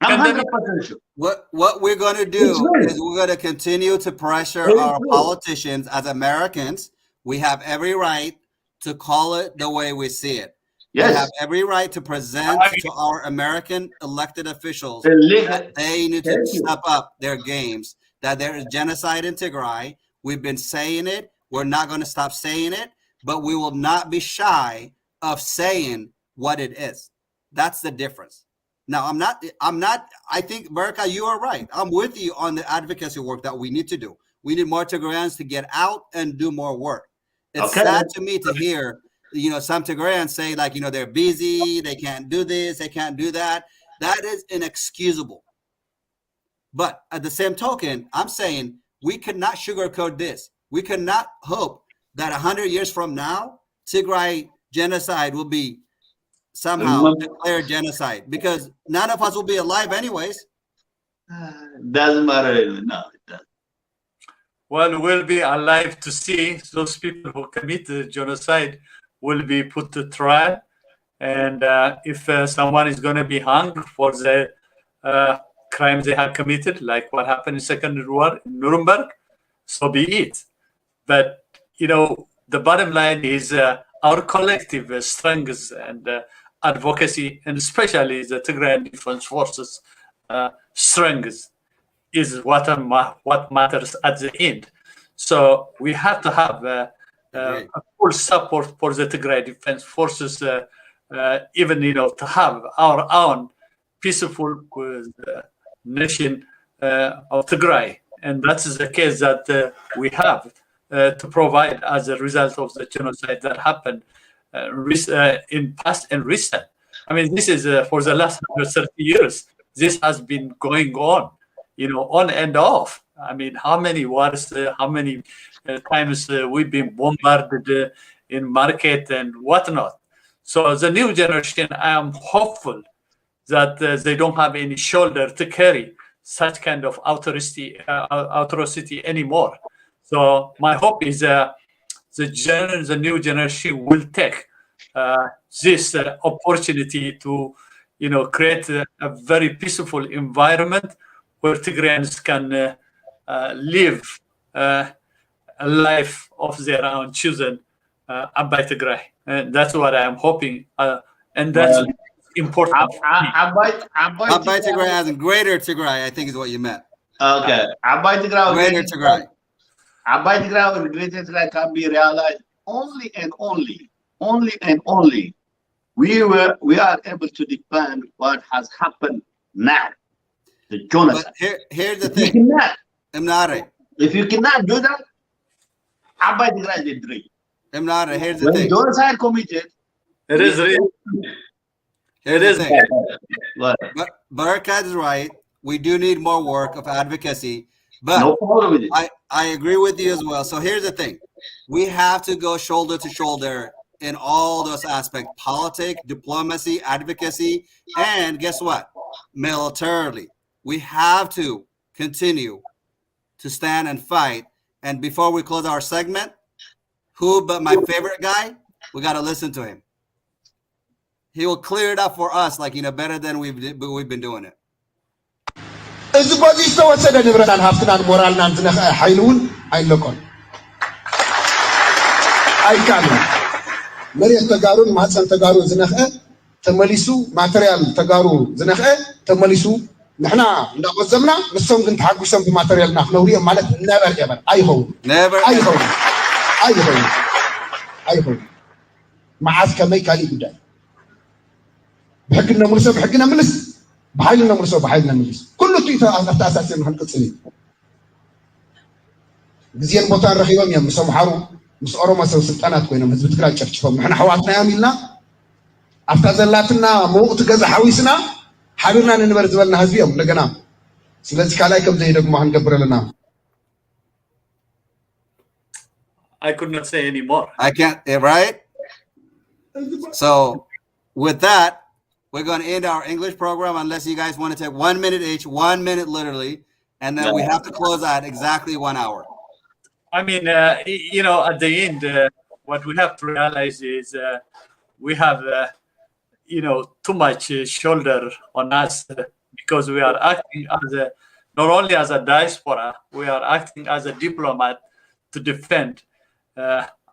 I'm 100% sure. What we're going to do is we're going to continue to pressure our politicians as Americans. We have every right to call it the way we see it. Yes. We have every right to present to our American elected officials that they need to step up their games, that there is genocide in Tigray. We've been saying it. We're not going to stop saying it, but we will not be shy of saying what it is. That's the difference. Now, I'm not, I think, Berka, you are right. I'm with you on the advocacy work that we need to do. We need more Tigrayans to get out and do more work. It's sad to me to hear, some Tigrayans say, like, they're busy, they can't do this, they can't do that. That is inexcusable. But at the same token, I'm saying we cannot sugarcoat this. We cannot hope that 100 years from now, Tigray genocide will be somehow declared genocide, because none of us will be alive anyways. Doesn't matter. No, it doesn't. Well, we'll be alive to see those people who committed genocide will be put to trial. And if someone is going to be hung for the crimes they have committed, like what happened in Second World War in Nuremberg, so be it. But, the bottom line is our collective strengths and advocacy, and especially the Tigrayan Defense Forces strengths, is what matters at the end. So we have to have a full support for the Tigray Defense Forces, even to have our own peaceful nation of Tigray, and that is the case that we have to provide as a result of the genocide that happened in past and recent. I mean, this is for the last 130 years. This has been going on, on and off. I mean, how many wars, how many times we've been bombarded in market and whatnot. So the new generation, I am hopeful that they don't have any shoulder to carry such kind of atrocity anymore. So my hope is the new generation will take this opportunity to, create a very peaceful environment where Tigrayans can live a life of their own chosen by Tigray. And that's what I am hoping. And that's important. By Tigray as in Greater Tigray, I think is what you meant. Okay. By Tigray. Greater Tigray. By Tigray and Greater Tigray can be realized only and only we are able to defend what has happened now, the genocide. But here's the thing. If you cannot do that, Abiye Tigray is a dream. Here's the when thing. Genocide committed, it is real. Here's It the is thing. Barakat is right. We do need more work of advocacy. But no problem with it. I agree with you as well. So here's the thing. We have to go shoulder to shoulder in all those aspects: politics, diplomacy, advocacy, and guess what? Militarily. We have to continue to stand and fight. And before we close our segment, who but my favorite guy? We got to listen to him. He will clear it up for us, like, better than we've been doing it. እዚ በዚ ዝተወሰደ ንብረታን ሃብትናን ሞራልናን ዝነኽአ ሓይሉ እውን ኣይለቆን ኣይካልን መሬት ተጋሩን ማህፀን ተጋሩን ዝነኽአ ተመሊሱ ማተርያል ተጋሩ ዝነኽአ ተመሊሱ ንሕና እንዳቆዘምና ንሶም ግን ተሓጒሶም ብማተርያልና ክነብሩ እዮም ማለት ነበር ኤበር ኣይኸውን መዓዝ ከመይ ካሊእ ጉዳይ ብሕጊ ነምልሶ ብሕጊ ነምልስ بحيل نمرسو بحيل نملس كل تويتا أساسا نحنقصني بزين بوتان رخيوم يا مسو محارو مس أوروما سو سلطانات كوينا مس بتقرأ تشفشفهم نحن حواتنا ياميلنا أفتازلاتنا موقت جزا حويسنا حبيبنا ننبرز بالنا هزبيهم لقنا سلازي كالايكم زيدكم ما هنقبر لنا I could not say any more. I can't, right? So with that, we're going to end our English program unless you guys want to take 1 minute each, 1 minute literally, and then we have to close at exactly 1 hour. I mean, at the end, what we have to realize is we have, too much shoulder on us because we are acting as not only as a diaspora, we are acting as a diplomat to defend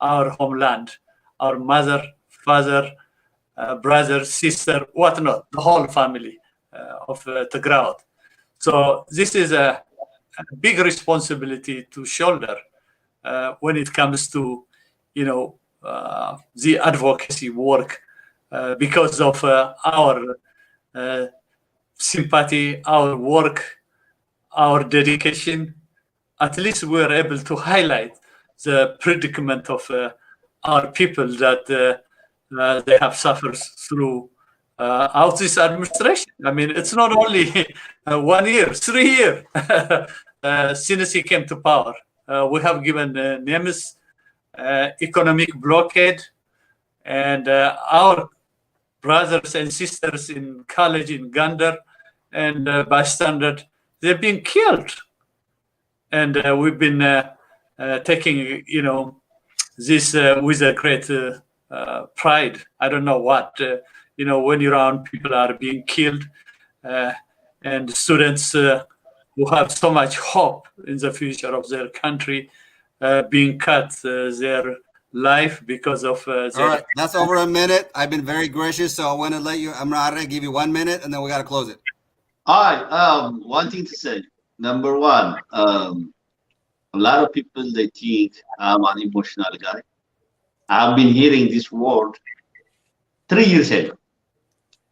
our homeland, our mother, father, brother, sister, whatnot, the whole family of Tigrayans. So this is a big responsibility to shoulder when it comes to, the advocacy work because of our sympathy, our work, our dedication. At least we are able to highlight the predicament of our people that they have suffered through out this administration. I mean, it's not only 1 year, 3 years since he came to power. We have given Nemes economic blockade, and our brothers and sisters in college in Gondar and bystander, they've been killed. And we've been taking, this with a great pride. I don't know what, when you're around people are being killed and students who have so much hope in the future of their country being cut their life because of All right, that's over a minute. I've been very gracious, so I want to let you, Amrare, give you 1 minute and then we got to close it. All right, one thing to say. Number one, a lot of people, they think I'm an emotional guy. I've been hearing this word 3 years ago.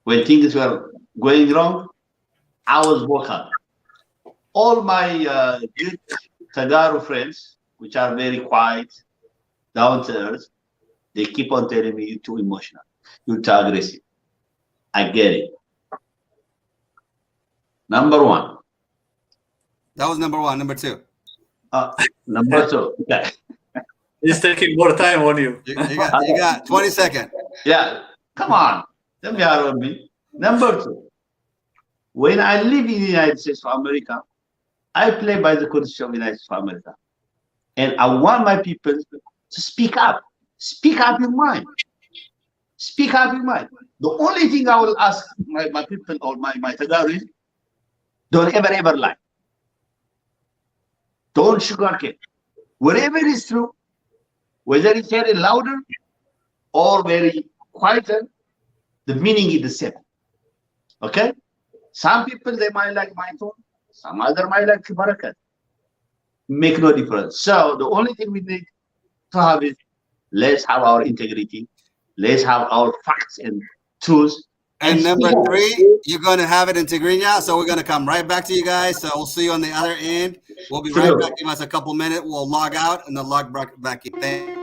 When things were going wrong, I was vocal. All my good Tagaro friends, which are very quiet, down to earth, they keep on telling me you're too emotional, you're too aggressive. I get it. Number one. That was number one. Number two. Number two. Okay. He's taking more time on you. You got 20 seconds. Yeah, come on. Let me around me. Number two, when I live in the United States of America, I play by the Constitution of the United States of America. And I want my people to speak up. Speak up your mind. Speak up your mind. The only thing I will ask my people or my Tagaro is, don't ever lie. Don't sugarcoat. Wherever it is true, whether it's very louder or very quieter, the meaning is the same. Okay? Some people, they might like my tone. Some other might like Barakat. Make no difference. So the only thing we need to have is, let's have our integrity. Let's have our facts and tools. And number 3, you're going to have it in Tigrinya, so we're going to come right back to you guys. So we'll see you on the other end. We'll be right back. Give us a couple minutes. We'll log out and then log back in.